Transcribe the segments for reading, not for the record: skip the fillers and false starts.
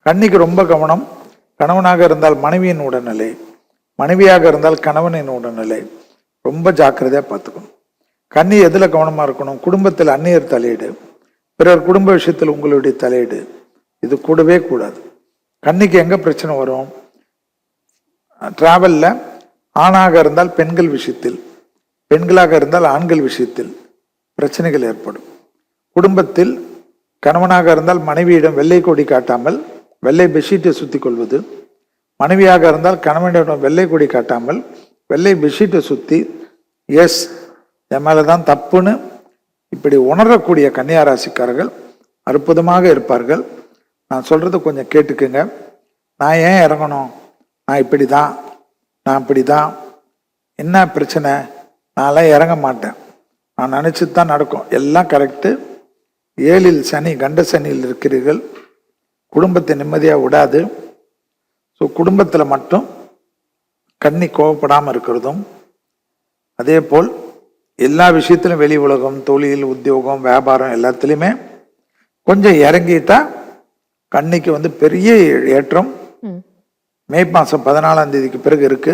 கன்னிக்கு ரொம்ப கவனம். கணவனாக இருந்தால் மனைவியின் உடல்நிலை, மனைவியாக இருந்தால் கணவனின் உடல்நிலை ரொம்ப ஜாக்கிரதையாக பார்த்துக்கணும். கன்னி எதில் கவனமாக இருக்கணும்? குடும்பத்தில் அந்நியர் தலையீடு, பிறர் குடும்ப விஷயத்தில் உங்களுடைய தலையீடு, இது கூடவே கூடாது. கன்னிக்கு எங்கே பிரச்சனை வரும்? டிராவலில் ஆணாக இருந்தால் பெண்கள் விஷயத்தில், பெண்களாக இருந்தால் ஆண்கள் விஷயத்தில் பிரச்சனைகள் ஏற்படும். குடும்பத்தில் கணவனாக இருந்தால் மனைவியிடம் வெள்ளை கொடி காட்டாமல் வெள்ளை பெட்ஷீட்டை சுற்றி கொள்வது, மனைவியாக இருந்தால் கணவனிடம் வெள்ளை கொடி காட்டாமல் வெள்ளை பெட்ஷீட்டை சுற்றி எஸ் என் மேலே தான் தப்புன்னு இப்படி உணரக்கூடிய கன்னியாராசிக்காரர்கள் அற்புதமாக இருப்பார்கள். நான் சொல்கிறத கொஞ்சம் கேட்டுக்குங்க. நான் ஏன் இறங்கணும்? நான் இப்படி தான், நான் இப்படி தான், என்ன பிரச்சனை? நான்லாம் இறங்க மாட்டேன், நான் நினச்சிட்டு தான் நடக்கும், எல்லாம் கரெக்டு. 7ல் சனி, கண்ட சனியில் இருக்கிறீர்கள், குடும்பத்தை நிம்மதியாக விடாது. ஸோ குடும்பத்தில் மட்டும் கன்னி கோவப்படாமல் இருக்கிறதும், அதே போல் எல்லா விஷயத்திலும் வெளி உலகம், தொழில், உத்தியோகம், வியாபாரம் எல்லாத்துலேயுமே கொஞ்சம் இறங்கிட்டா கன்னிக்கு பெரிய ஏற்றம் மே மாதம் 14ஆம் தேதிக்கு பிறகு இருக்கு.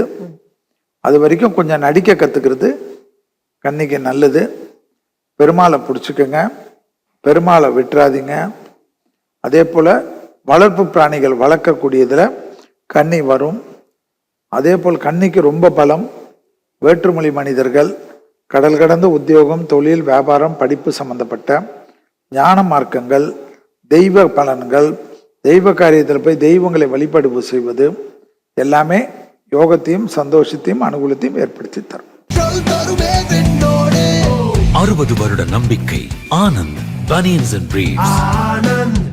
அது வரைக்கும் கொஞ்சம் நடிக்க கற்றுக்கிறது கன்னிக்கு நல்லது. பெருமாளை பிடிச்சிக்கோங்க, பெருமாளை விட்டுறாதீங்க. அதே போல் வளர்ப்பு பிராணிகள் வளர்க்கக்கூடியதில் கன்னி வரும். அதே போல் கன்னிக்கு ரொம்ப பலம் வேற்றுமொழி மனிதர்கள், கடல் கடந்த உத்தியோகம், தொழில், வியாபாரம், படிப்பு சம்பந்தப்பட்ட ஞான மார்க்கங்கள், தெய்வ பலன்கள், தெய்வ காரியத்தில் போய் தெய்வங்களை வழிபாடு செய்வது எல்லாமே யோகத்தையும் சந்தோஷத்தையும் அனுகூலத்தையும் ஏற்படுத்தி தரும். 60 வருட நம்பிக்கை. Anand banians and briefs.